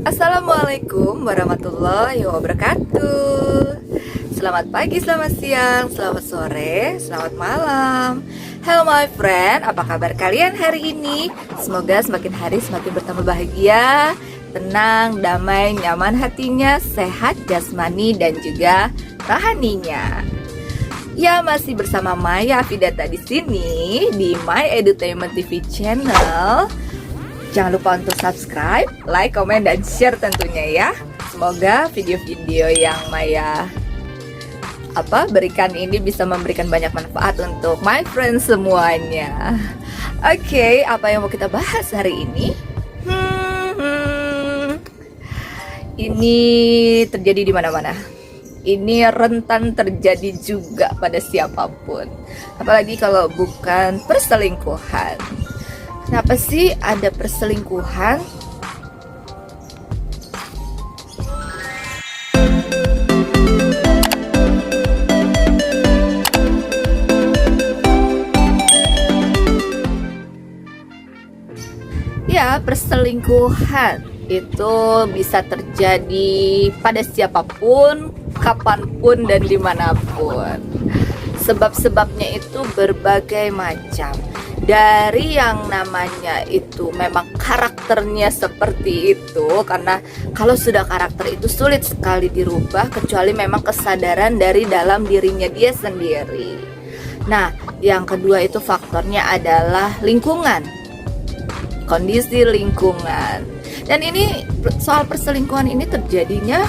Assalamualaikum warahmatullahi wabarakatuh. Selamat pagi, selamat siang, selamat sore, selamat malam. Hello my friend, apa kabar kalian hari ini? Semoga semakin hari semakin bertambah bahagia, tenang, damai, nyaman hatinya, sehat jasmani dan juga rohaninya. Ya, masih bersama Maya Afidata di sini di My Edutainment TV channel. Jangan lupa untuk subscribe, like, komen, dan share tentunya ya. Semoga video-video yang Maya berikan ini bisa memberikan banyak manfaat untuk my friends semuanya. Oke, apa yang mau kita bahas hari ini? Ini terjadi di mana-mana. Ini rentan terjadi juga pada siapapun. Apalagi kalau bukan perselingkuhan. Kenapa sih ada perselingkuhan? Ya, perselingkuhan itu bisa terjadi pada siapapun, kapanpun, dan dimanapun. Sebab-sebabnya itu berbagai macam. Dari yang namanya itu memang karakternya seperti itu, karena kalau sudah karakter itu sulit sekali dirubah kecuali memang kesadaran dari dalam dirinya dia sendiri. Nah, yang kedua itu faktornya adalah lingkungan, kondisi lingkungan. Dan ini soal perselingkuhan ini terjadinya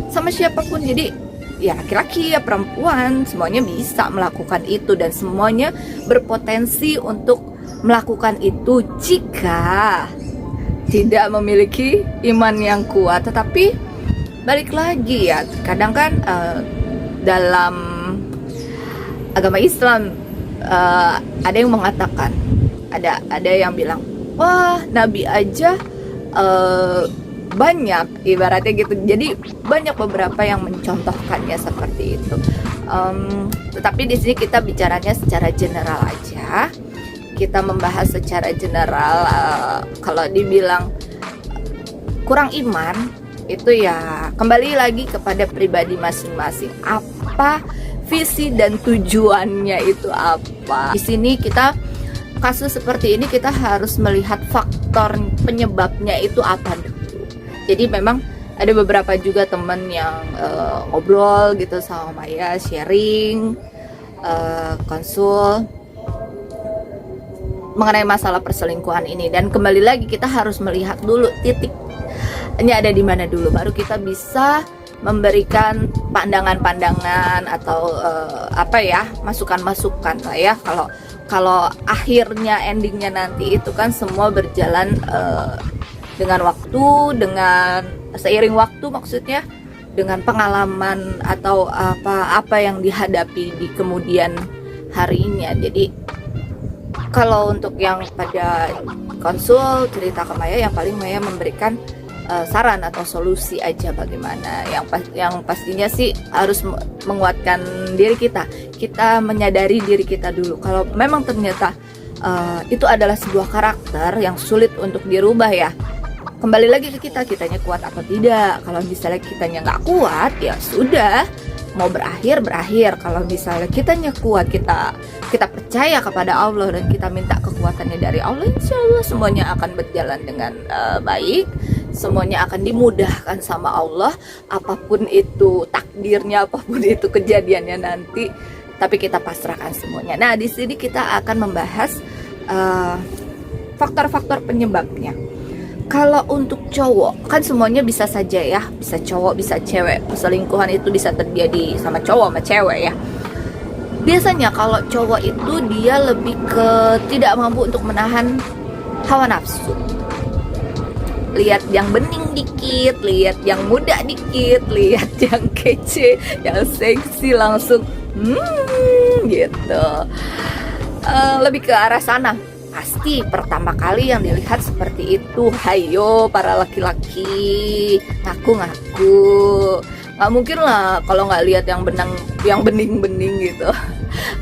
sama siapapun, jadi ya laki-laki ya perempuan semuanya bisa melakukan itu dan semuanya berpotensi untuk melakukan itu jika tidak memiliki iman yang kuat. Tetapi balik lagi ya, kadang kan dalam agama Islam ada yang mengatakan, ada yang bilang, wah Nabi aja banyak, ibaratnya gitu. Jadi banyak beberapa yang mencontohkannya seperti itu. Tetapi di sini kita bicaranya secara general aja. Kita membahas secara general. Kalau dibilang kurang iman, itu ya kembali lagi kepada pribadi masing-masing. Apa visi dan tujuannya itu apa? Di sini kita kasus seperti ini kita harus melihat faktor penyebabnya itu apa dulu. Jadi memang ada beberapa juga teman yang ngobrol gitu sama Maya, sharing, konsul mengenai masalah perselingkuhan ini. Dan kembali lagi kita harus melihat dulu titiknya ada di mana dulu, baru kita bisa memberikan pandangan-pandangan atau masukan-masukan lah ya. Kalau akhirnya endingnya nanti itu kan semua berjalan dengan waktu, dengan seiring waktu maksudnya, dengan pengalaman atau apa yang dihadapi di kemudian harinya. Jadi kalau untuk yang pada konsul cerita ke Maya, yang paling Maya memberikan saran atau solusi aja bagaimana. Yang pastinya sih harus menguatkan diri kita menyadari diri kita dulu. Kalau memang ternyata itu adalah sebuah karakter yang sulit untuk dirubah ya, kembali lagi ke kitanya kuat atau tidak. Kalau misalnya kitanya nggak kuat, ya sudah, mau berakhir. Kalau misalnya kitanya kuat, kita percaya kepada Allah dan kita minta kekuatannya dari Allah, insya Allah semuanya akan berjalan dengan baik. Semuanya akan dimudahkan sama Allah, apapun itu takdirnya, apapun itu kejadiannya nanti, tapi kita pasrahkan semuanya. Nah, di sini kita akan membahas faktor-faktor penyebabnya. Kalau untuk cowok, kan semuanya bisa saja ya, bisa cowok, bisa cewek. Perselingkuhan itu bisa terjadi sama cowok sama cewek ya. Biasanya kalau cowok itu dia lebih ke tidak mampu untuk menahan hawa nafsu. Lihat yang bening dikit, lihat yang muda dikit, lihat yang kece, yang seksi langsung gitu. Lebih ke arah sana. Pasti pertama kali yang dilihat seperti itu. Hayo para laki-laki, ngaku-ngaku. Nggak mungkin lah kalau nggak lihat yang bening-bening gitu.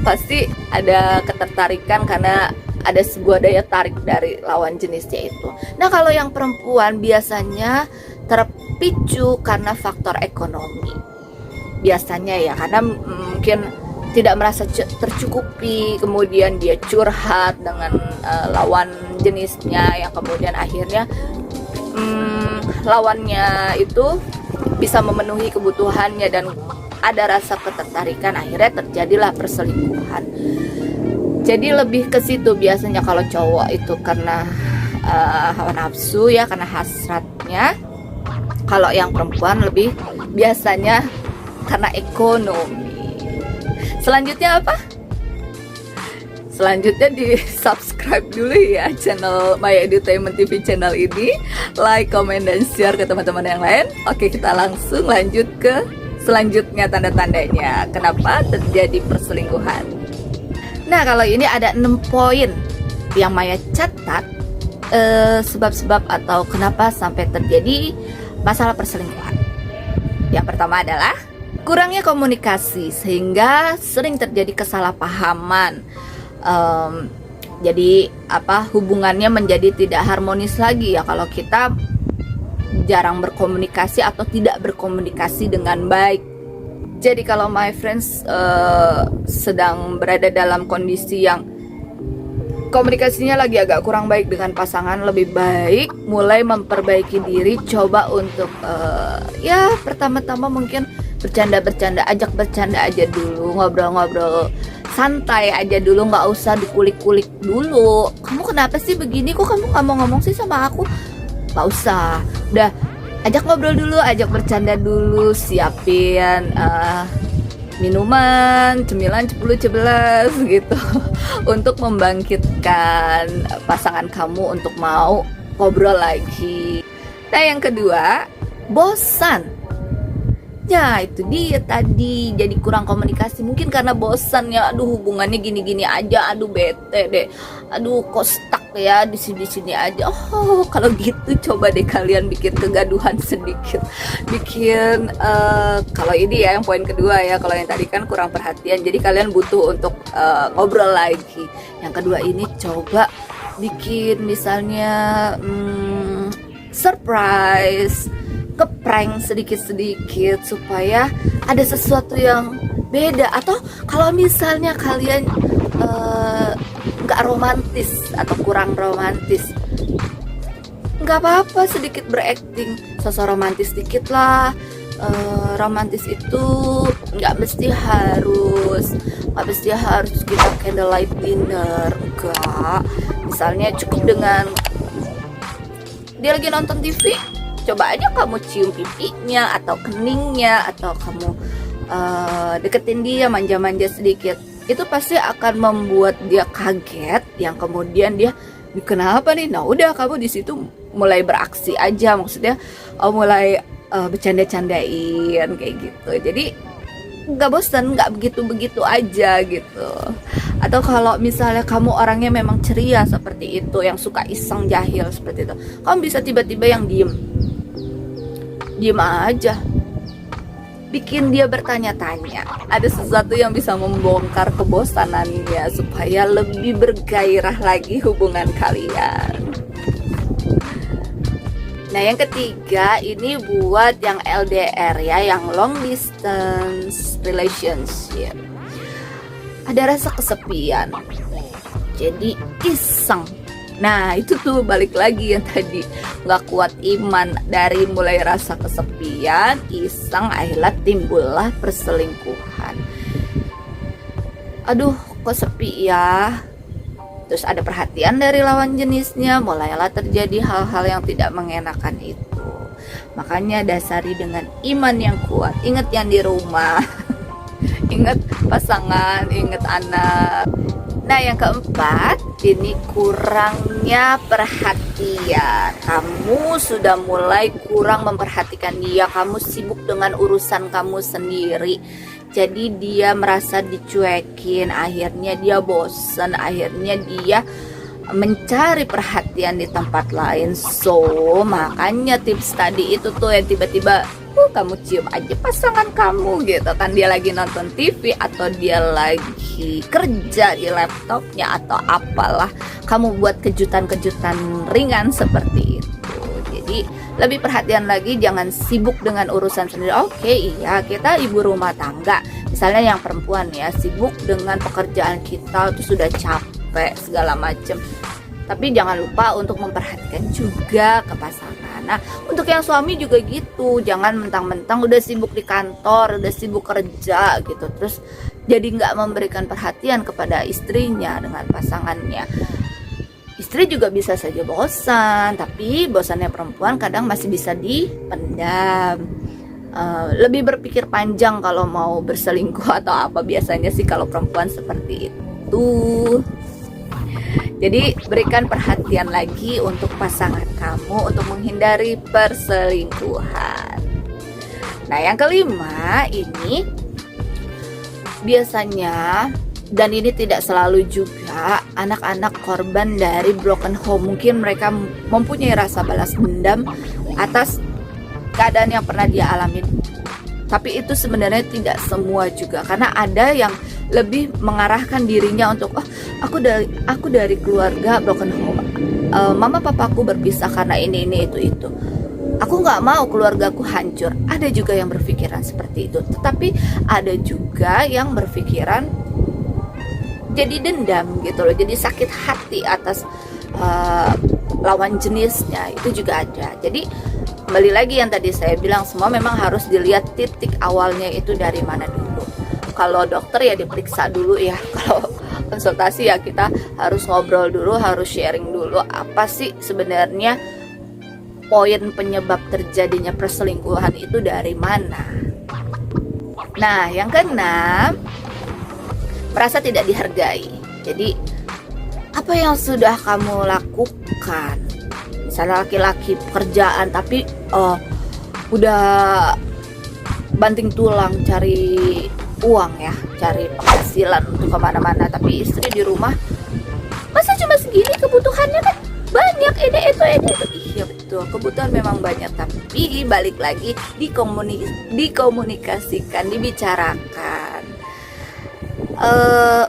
Pasti ada ketertarikan karena ada sebuah daya tarik dari lawan jenisnya itu. Nah, kalau yang perempuan biasanya terpicu karena faktor ekonomi biasanya ya, karena mungkin tidak merasa tercukupi, kemudian dia curhat dengan lawan jenisnya, yang kemudian akhirnya lawannya itu bisa memenuhi kebutuhannya dan ada rasa ketertarikan, akhirnya terjadilah perselingkuhan. Jadi lebih ke situ biasanya kalau cowok itu karena hawa nafsu ya, karena hasratnya. Kalau yang perempuan lebih biasanya karena ekonomi. Selanjutnya apa? Selanjutnya di subscribe dulu ya channel My Edutainment TV channel ini, like, comment, dan share ke teman-teman yang lain. Oke, kita langsung lanjut ke selanjutnya, tanda-tandanya kenapa terjadi perselingkuhan. Nah, kalau ini ada 6 poin yang Maya catat, sebab-sebab atau kenapa sampai terjadi masalah perselingkuhan. Yang pertama adalah kurangnya komunikasi, sehingga sering terjadi kesalahpahaman. Jadi hubungannya menjadi tidak harmonis lagi ya kalau kita jarang berkomunikasi atau tidak berkomunikasi dengan baik. Jadi kalau my friends sedang berada dalam kondisi yang komunikasinya lagi agak kurang baik dengan pasangan, lebih baik mulai memperbaiki diri, coba untuk ya pertama-tama mungkin bercanda-bercanda, ajak bercanda aja dulu, ngobrol-ngobrol santai aja dulu, nggak usah dikulik-kulik dulu. Kamu kenapa sih begini, kok kamu nggak mau ngomong sih sama aku? Nggak usah, udah ajak ngobrol dulu, ajak bercanda dulu, siapin minuman, cemilan 10-11 gitu untuk membangkitkan pasangan kamu untuk mau ngobrol lagi. Nah, yang kedua, bosan. Ya, itu dia tadi, jadi kurang komunikasi. Mungkin karena bosan ya, aduh hubungannya gini-gini aja, aduh bete deh, aduh kok stuck ya di sini aja. Oh, kalau gitu coba deh kalian bikin kegaduhan sedikit, bikin kalau ini ya yang poin kedua ya, kalau yang tadi kan kurang perhatian, jadi kalian butuh untuk ngobrol lagi. Yang kedua ini coba bikin misalnya surprise, keprank sedikit-sedikit supaya ada sesuatu yang beda. Atau kalau misalnya kalian nggak romantis atau kurang romantis, nggak apa-apa sedikit berakting, sosok romantis dikit lah. Romantis itu nggak mesti harus kita candlelight dinner, enggak. Misalnya cukup dengan dia lagi nonton TV, coba aja kamu cium pipinya atau keningnya, atau kamu deketin dia, manja-manja sedikit. Itu pasti akan membuat dia kaget, yang kemudian dia kenapa nih. Nah, udah kamu di situ mulai beraksi aja, maksudnya mulai bercanda-candain kayak gitu. Jadi nggak bosan, nggak begitu aja gitu. Atau kalau misalnya kamu orangnya memang ceria seperti itu, yang suka iseng jahil seperti itu, kamu bisa tiba-tiba yang diem aja, bikin dia bertanya-tanya. Ada sesuatu yang bisa membongkar kebosanannya supaya lebih bergairah lagi hubungan kalian. Nah, yang ketiga ini buat yang LDR ya, yang long distance relationship. Ada rasa kesepian, jadi iseng. Nah, itu tuh balik lagi yang tadi, nggak kuat iman, dari mulai rasa kesepian, iseng, akhirnya timbullah perselingkuhan. Aduh, kok sepi ya. Terus ada perhatian dari lawan jenisnya, mulailah terjadi hal-hal yang tidak mengenakan itu. Makanya dasari dengan iman yang kuat. Ingat yang di rumah, ingat pasangan, ingat anak. Nah, yang keempat, ini kurangnya perhatian. Kamu sudah mulai kurang memperhatikan dia, kamu sibuk dengan urusan kamu sendiri. Jadi dia merasa dicuekin, akhirnya dia bosan, akhirnya dia mencari perhatian di tempat lain. So, makanya tips tadi itu tuh yang tiba-tiba kamu cium aja pasangan kamu gitu kan, dia lagi nonton TV atau dia lagi kerja di laptopnya atau apalah, kamu buat kejutan-kejutan ringan seperti itu. Jadi lebih perhatian lagi, jangan sibuk dengan urusan sendiri. Oke, iya, kita ibu rumah tangga, misalnya yang perempuan ya, sibuk dengan pekerjaan kita itu sudah capek segala macem, tapi jangan lupa untuk memperhatikan juga ke pasangan. Nah, untuk yang suami juga gitu, jangan mentang-mentang udah sibuk di kantor, udah sibuk kerja gitu, terus jadi nggak memberikan perhatian kepada istrinya dengan pasangannya. Istri juga bisa saja bosan, tapi bosannya perempuan kadang masih bisa dipendam. Lebih berpikir panjang kalau mau berselingkuh atau apa, biasanya sih kalau perempuan seperti itu. Jadi berikan perhatian lagi untuk pasangan kamu untuk menghindari perselingkuhan. Nah, yang kelima ini biasanya, dan ini tidak selalu juga, anak-anak korban dari broken home. Mungkin mereka mempunyai rasa balas dendam atas keadaan yang pernah dia alami. Tapi itu sebenarnya tidak semua juga, karena ada yang lebih mengarahkan dirinya untuk aku dari keluarga broken home, mama papaku berpisah karena ini itu, aku nggak mau keluargaku hancur. Ada juga yang berpikiran seperti itu, tetapi ada juga yang berpikiran jadi dendam gitu loh, jadi sakit hati atas lawan jenisnya, itu juga ada. Jadi kembali lagi yang tadi saya bilang, semua memang harus dilihat titik awalnya itu dari mana dulu. Kalau dokter ya diperiksa dulu ya, kalau konsultasi ya kita harus ngobrol dulu, harus sharing dulu apa sih sebenarnya poin penyebab terjadinya perselingkuhan itu dari mana. Nah, yang keenam, merasa tidak dihargai. Jadi apa yang sudah kamu lakukan, misalnya laki-laki pekerjaan tapi udah banting tulang cari uang ya, cari penghasilan untuk kemana-mana, tapi istri di rumah masa cuma segini, kebutuhannya kan banyak, ini itu. Iya betul, kebutuhan memang banyak, tapi balik lagi dikomunikasikan, dibicarakan,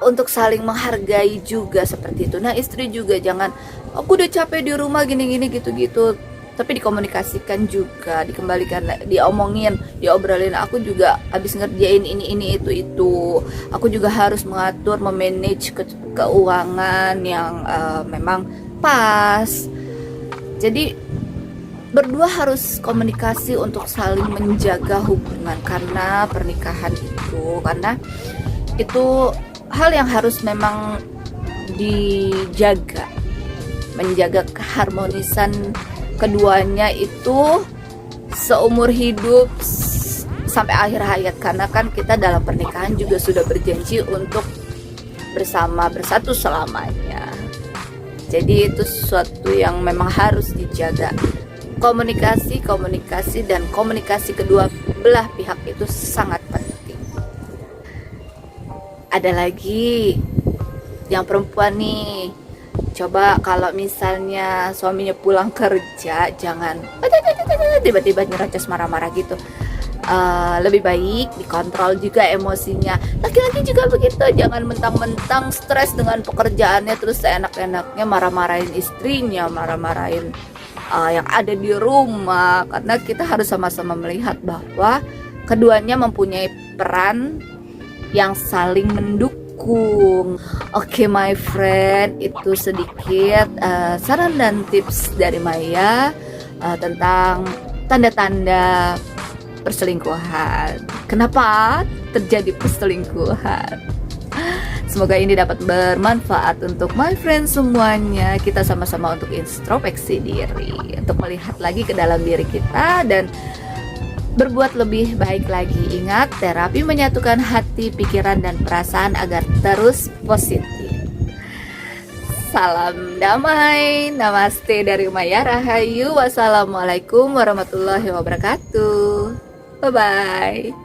untuk saling menghargai juga seperti itu. Nah, istri juga jangan, aku udah capek di rumah gini-gini gitu-gitu, tapi dikomunikasikan juga, dikembalikan, diomongin, diobrolin, aku juga habis ngerjain ini itu, aku juga harus mengatur, memanage keuangan yang memang pas. Jadi berdua harus komunikasi untuk saling menjaga hubungan, karena pernikahan itu hal yang harus memang dijaga, menjaga keharmonisan keduanya itu seumur hidup sampai akhir hayat, karena kan kita dalam pernikahan juga sudah berjanji untuk bersatu selamanya. Jadi itu sesuatu yang memang harus dijaga. Komunikasi dan komunikasi kedua belah pihak itu sangat penting. Ada lagi yang perempuan nih, coba kalau misalnya suaminya pulang kerja, jangan tiba-tiba nyerocos marah-marah gitu. Lebih baik dikontrol juga emosinya. Laki-laki juga begitu, jangan mentang-mentang stres dengan pekerjaannya terus seenak-enaknya marah-marahin istrinya, marah-marahin yang ada di rumah. Karena kita harus sama-sama melihat bahwa keduanya mempunyai peran yang saling mendukung. Oke, my friend, itu sedikit saran dan tips dari Maya tentang tanda-tanda perselingkuhan. Kenapa terjadi perselingkuhan? Semoga ini dapat bermanfaat untuk my friend semuanya. Kita sama-sama untuk introspeksi diri, untuk melihat lagi ke dalam diri kita dan berbuat lebih baik lagi. Ingat, terapi menyatukan hati, pikiran, dan perasaan agar terus positif. Salam damai, namaste dari Maya Rahayu. Wassalamualaikum warahmatullahi wabarakatuh. Bye-bye.